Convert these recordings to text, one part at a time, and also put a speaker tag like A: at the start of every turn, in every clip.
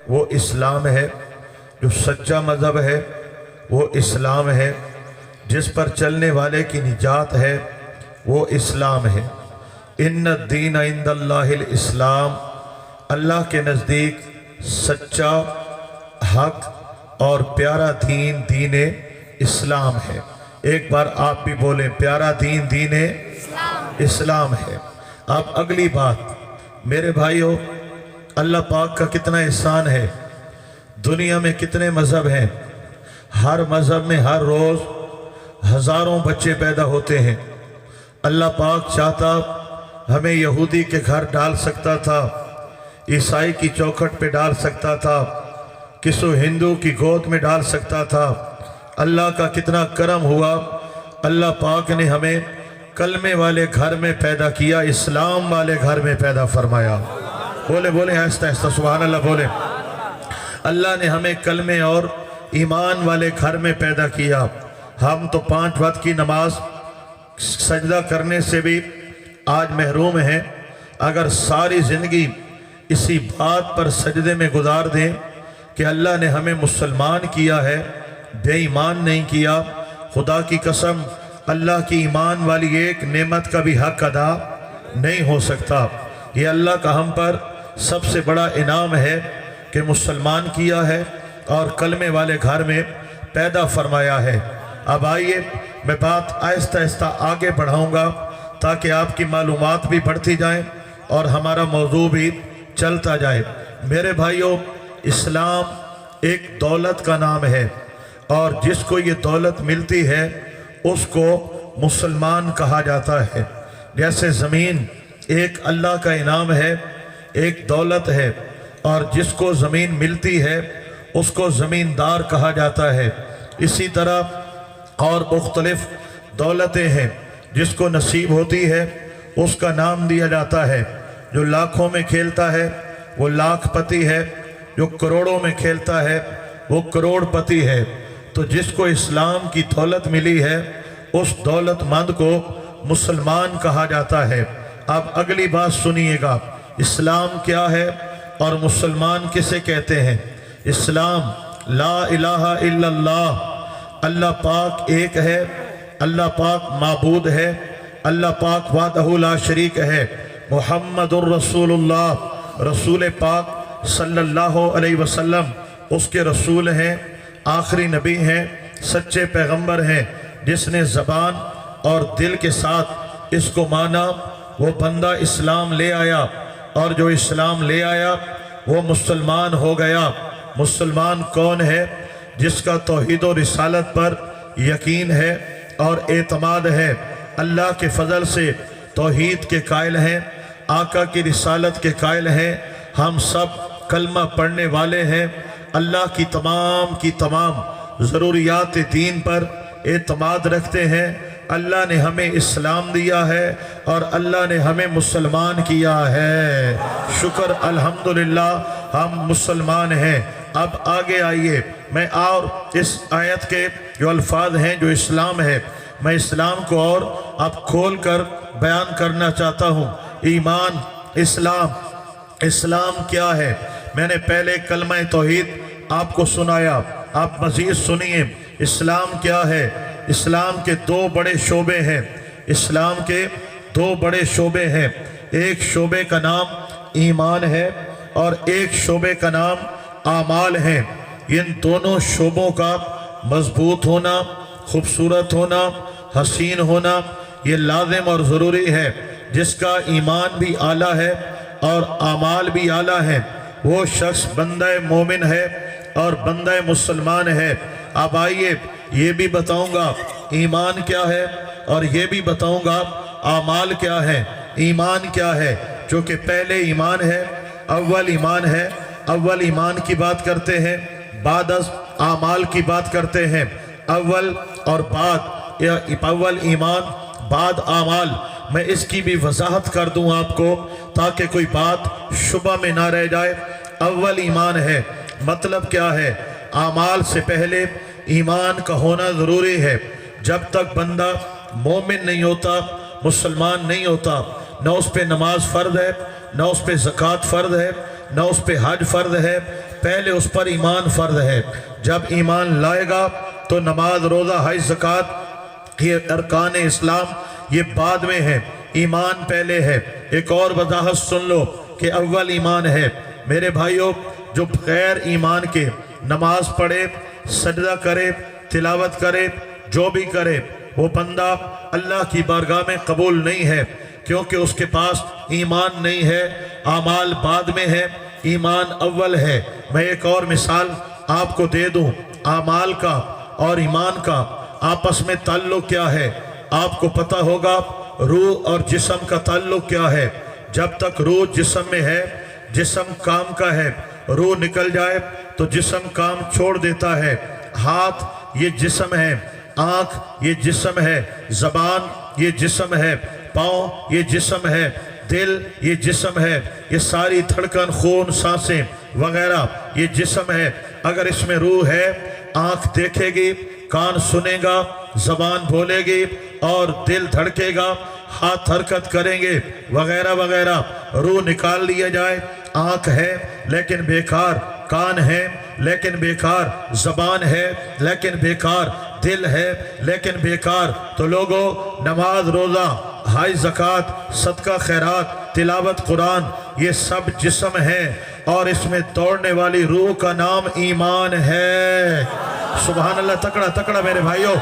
A: وہ اسلام ہے، جو سچا مذہب ہے وہ اسلام ہے، جس پر چلنے والے کی نجات ہے وہ اسلام ہے۔ ان الدین عند اللہ الاسلام، اللہ کے نزدیک سچا، حق اور پیارا دین دین اسلام ہے۔ ایک بار آپ بھی بولیں، پیارا دین دین اسلام ہے۔ اب اگلی بات میرے بھائیوں، اللہ پاک کا کتنا احسان ہے، دنیا میں کتنے مذہب ہیں، ہر مذہب میں ہر روز ہزاروں بچے پیدا ہوتے ہیں۔ اللہ پاک چاہتا ہمیں یہودی کے گھر ڈال سکتا تھا، عیسائی کی چوکھٹ پہ ڈال سکتا تھا، کسی ہندو کی گود میں ڈال سکتا تھا۔ اللہ کا کتنا کرم ہوا، اللہ پاک نے ہمیں کلمے والے گھر میں پیدا کیا، اسلام والے گھر میں پیدا فرمایا۔ بولے بولے آہستہ آہستہ سبحان اللہ بولے۔ اللہ نے ہمیں کلمے اور ایمان والے گھر میں پیدا کیا۔ ہم تو 5 وقت کی نماز سجدہ کرنے سے بھی آج محروم ہیں۔ اگر ساری زندگی اسی بات پر سجدے میں گزار دیں کہ اللہ نے ہمیں مسلمان کیا ہے، بے ایمان نہیں کیا، خدا کی قسم اللہ کی ایمان والی ایک نعمت کا بھی حق ادا نہیں ہو سکتا۔ یہ اللہ کا ہم پر سب سے بڑا انعام ہے کہ مسلمان کیا ہے اور کلمے والے گھر میں پیدا فرمایا ہے۔ اب آئیے میں بات آہستہ آہستہ آگے بڑھاؤں گا تاکہ آپ کی معلومات بھی بڑھتی جائیں اور ہمارا موضوع بھی چلتا جائے۔ میرے بھائیوں، اسلام ایک دولت کا نام ہے، اور جس کو یہ دولت ملتی ہے اس کو مسلمان کہا جاتا ہے۔ جیسے زمین ایک اللہ کا انعام ہے، ایک دولت ہے، اور جس کو زمین ملتی ہے اس کو زمیندار کہا جاتا ہے۔ اسی طرح اور مختلف دولتیں ہیں، جس کو نصیب ہوتی ہے اس کا نام دیا جاتا ہے۔ جو لاکھوں میں کھیلتا ہے وہ لاکھ پتی ہے، جو کروڑوں میں کھیلتا ہے وہ کروڑ پتی ہے۔ تو جس کو اسلام کی دولت ملی ہے اس دولت مند کو مسلمان کہا جاتا ہے۔ اب اگلی بات سنیے گا، اسلام کیا ہے اور مسلمان کسے کہتے ہیں؟ اسلام لا الہ الا اللہ، اللہ پاک ایک ہے، اللہ پاک معبود ہے، اللہ پاک وحدہ لا شریک ہے، محمد الرسول اللہ، رسول پاک صلی اللہ علیہ وسلم اس کے رسول ہیں، آخری نبی ہیں، سچے پیغمبر ہیں۔ جس نے زبان اور دل کے ساتھ اس کو مانا وہ بندہ اسلام لے آیا، اور جو اسلام لے آیا وہ مسلمان ہو گیا۔ مسلمان کون ہے؟ جس کا توحید و رسالت پر یقین ہے اور اعتماد ہے، اللہ کے فضل سے توحید کے قائل ہیں، آقا کی رسالت کے قائل ہیں، ہم سب کلمہ پڑھنے والے ہیں، اللہ کی تمام ضروریات دین پر اعتماد رکھتے ہیں۔ اللہ نے ہمیں اسلام دیا ہے اور اللہ نے ہمیں مسلمان کیا ہے۔ شکر الحمدللہ ہم مسلمان ہیں۔ اب آگے آئیے، میں اور اس آیت کے جو الفاظ ہیں جو اسلام ہے، میں اسلام کو اور اب کھول کر بیان کرنا چاہتا ہوں۔ ایمان، اسلام کیا ہے؟ میں نے پہلے کلمہ توحید آپ کو سنایا، آپ مزید سنیے اسلام کیا ہے۔ اسلام کے 2 بڑے شعبے ہیں، اسلام کے 2 بڑے شعبے ہیں۔ ایک شعبے کا نام ایمان ہے اور ایک شعبے کا نام اعمال ہے۔ ان دونوں شعبوں کا مضبوط ہونا، خوبصورت ہونا، حسین ہونا یہ لازم اور ضروری ہے۔ جس کا ایمان بھی اعلیٰ ہے اور اعمال بھی اعلیٰ ہے وہ شخص بندہ مومن ہے اور بندہ مسلمان ہے۔ اب آئیے یہ بھی بتاؤں گا ایمان کیا ہے اور یہ بھی بتاؤں گا اعمال کیا ہے۔ ایمان کیا ہے؟ جو کہ پہلے ایمان ہے، اول ایمان ہے، اول ایمان کی بات کرتے ہیں، بعد از اعمال کی بات کرتے ہیں۔ اول اور بعد، یا اول ایمان بعد اعمال، میں اس کی بھی وضاحت کر دوں آپ کو تاکہ کوئی بات شبہ میں نہ رہ جائے۔ اول ایمان ہے، مطلب کیا ہے؟ اعمال سے پہلے ایمان کا ہونا ضروری ہے۔ جب تک بندہ مومن نہیں ہوتا، مسلمان نہیں ہوتا، نہ اس پہ نماز فرض ہے، نہ اس پہ زکوٰۃ فرض ہے، نہ اس پہ حج فرض ہے، پہلے اس پر ایمان فرض ہے۔ جب ایمان لائے گا تو نماز، روزہ، حج، زکوٰۃ، یہ ارکان اسلام یہ بعد میں ہے، ایمان پہلے ہے۔ ایک اور وضاحت سن لو کہ اول ایمان ہے۔ میرے بھائیوں، جو غیر ایمان کے نماز پڑھے، سجدہ کرے، تلاوت کرے، جو بھی کرے، وہ بندہ اللہ کی بارگاہ میں قبول نہیں ہے، کیونکہ اس کے پاس ایمان نہیں ہے۔ اعمال بعد میں ہے، ایمان اول ہے۔ میں ایک اور مثال آپ کو دے دوں، اعمال کا اور ایمان کا آپس میں تعلق کیا ہے۔ آپ کو پتہ ہوگا روح اور جسم کا تعلق کیا ہے۔ جب تک روح جسم میں ہے، جسم کام کا ہے، روح نکل جائے تو جسم کام چھوڑ دیتا ہے۔ ہاتھ یہ جسم ہے، آنکھ یہ جسم ہے، زبان یہ جسم ہے، پاؤں یہ جسم ہے، دل یہ جسم ہے، یہ ساری دھڑکن، خون، سانسیں وغیرہ یہ جسم ہے۔ اگر اس میں روح ہے، آنکھ دیکھے گی، کان سنے گا، زبان بولے گی اور دل دھڑکے گا، ہاتھ حرکت کریں گے وغیرہ وغیرہ۔ روح نکال لیا جائے، آنکھ ہے لیکن بیکار، کان ہے لیکن بیکار، زبان ہے لیکن بیکار، دل ہے لیکن بیکار، تو لوگوں نماز، روزہ، حج، زکوٰۃ، صدقہ، خیرات، تلاوت قرآن یہ سب جسم ہے، اور اس میں دوڑنے والی روح کا نام ایمان ہے۔ سبحان اللہ، تکڑا تکڑا میرے بھائیوں،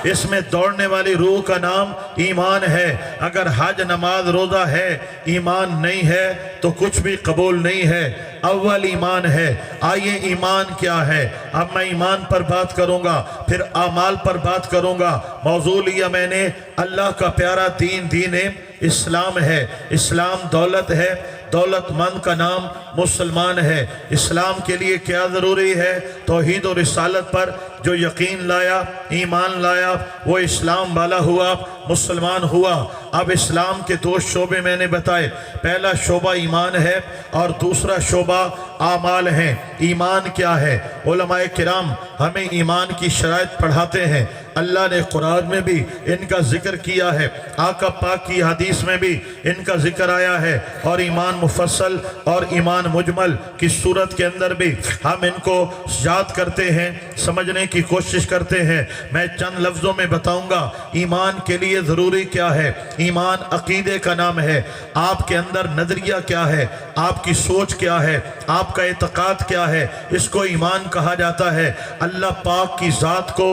A: اس میں دوڑنے والی روح کا نام ایمان ہے۔ اگر حج، نماز، روزہ ہے، ایمان نہیں ہے تو کچھ بھی قبول نہیں ہے۔ اول ایمان ہے۔ آئیے ایمان کیا ہے؟ اب میں ایمان پر بات کروں گا، پھر اعمال پر بات کروں گا۔ موضوع لیا میں نے اللہ کا پیارا دین، دین اسلام ہے۔ اسلام دولت ہے، دولت مند کا نام مسلمان ہے۔ اسلام کے لیے کیا ضروری ہے؟ توحید و رسالت پر جو یقین لایا، ایمان لایا، وہ اسلام والا ہوا، مسلمان ہوا۔ اب اسلام کے دو شعبے میں نے بتائے، پہلا شعبہ ایمان ہے اور دوسرا شعبہ اعمال ہیں۔ ایمان کیا ہے؟ علماء کرام ہمیں ایمان کی شرائط پڑھاتے ہیں۔ اللہ نے قرآن میں بھی ان کا ذکر کیا ہے، آقا پاک کی حدیث میں بھی ان کا ذکر آیا ہے، اور ایمان مفصل اور ایمان مجمل کی صورت کے اندر بھی ہم ان کو یاد کرتے ہیں، سمجھنے کی کوشش کرتے ہیں۔ میں چند لفظوں میں بتاؤں گا ایمان کے لیے ضروری کیا ہے۔ ایمان عقیدے کا نام ہے۔ آپ کے اندر نظریہ کیا ہے، آپ کی سوچ کیا ہے، آپ کا اعتقاد کیا ہے، اس کو ایمان کہا جاتا ہے۔ اللہ پاک کی ذات کو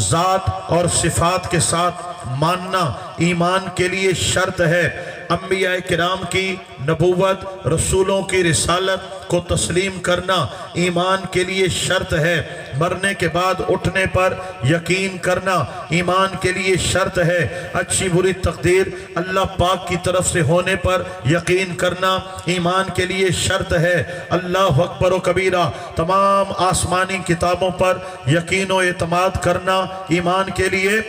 A: ذات اور صفات کے ساتھ ماننا ایمان کے لیے شرط ہے۔ انبیاء کرام کی نبوت، رسولوں کی رسالت کو تسلیم کرنا ایمان کے لیے شرط ہے۔ مرنے کے بعد اٹھنے پر یقین کرنا ایمان کے لیے شرط ہے۔ اچھی بری تقدیر اللہ پاک کی طرف سے ہونے پر یقین کرنا ایمان کے لیے شرط ہے۔ اللہ اکبر و کبیرہ، تمام آسمانی کتابوں پر یقین و اعتماد کرنا ایمان کے لیے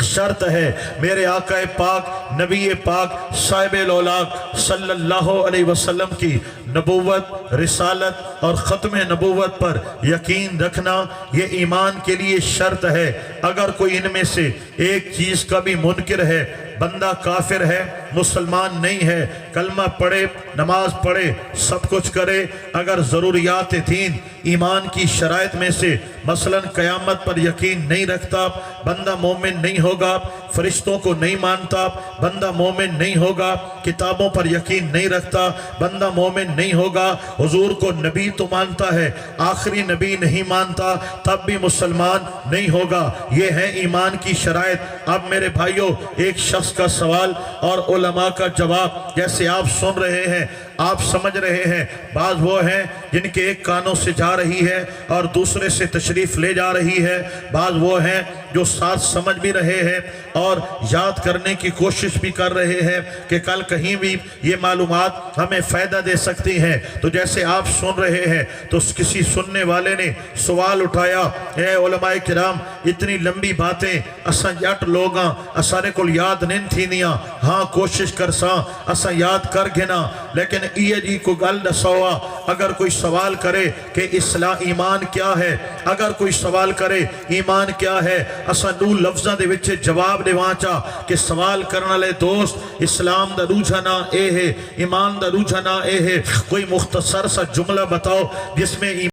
A: شرط ہے۔ میرے آقا پاک، نبی پاک، صاحب الاولاق صلی اللہ علیہ وسلم کی نبوت، رسالت اور ختم نبوت پر یقین رکھنا یہ ایمان کے لیے شرط ہے۔ اگر کوئی ان میں سے ایک چیز کا بھی منکر ہے، بندہ کافر ہے، مسلمان نہیں ہے، کلمہ پڑھے، نماز پڑھے، سب کچھ کرے، اگر ضروریات دین، ایمان کی شرائط میں سے مثلا قیامت پر یقین نہیں رکھتا، بندہ مومن نہیں ہوگا۔ فرشتوں کو نہیں مانتا، بندہ مومن نہیں ہوگا۔ کتابوں پر یقین نہیں رکھتا، بندہ مومن نہیں ہوگا۔ حضور کو نبی تو مانتا ہے، آخری نبی نہیں مانتا، تب بھی مسلمان نہیں ہوگا۔ یہ ہے ایمان کی شرائط۔ اب میرے بھائیوں، ایک شخص کا سوال اور علماء کا جواب، جیسے آپ سن رہے ہیں، آپ سمجھ رہے ہیں۔ بعض وہ ہیں جن کے ایک کانوں سے جا رہی ہے اور دوسرے سے تشریف لے جا رہی ہے، بعض وہ ہیں جو ساتھ سمجھ بھی رہے ہیں اور یاد کرنے کی کوشش بھی کر رہے ہیں کہ کل کہیں بھی یہ معلومات ہمیں فائدہ دے سکتی ہیں۔ تو جیسے آپ سن رہے ہیں تو کسی سننے والے نے سوال اٹھایا، اے علماء کرام، اتنی لمبی باتیں اساں جٹ لوگاں اسارے کو یاد نہیں تھی دیا، ہاں کوشش کرساں اساں یاد کر گنا، لیکن میں نے یہ جی کو گل دسوا اگر کوئی سوال کرے کہ ایمان کیا ہے، اگر کوئی سوال کرے ایمان کیا ہے، اسا نو لفظاں دے وچ جواب دیواں چا کہ سوال کرنے والے دوست اسلام دا روجھانا اے ہے، ایمان دا روجھانا اے ہے، کوئی مختصر سا جملہ بتاؤ جس میں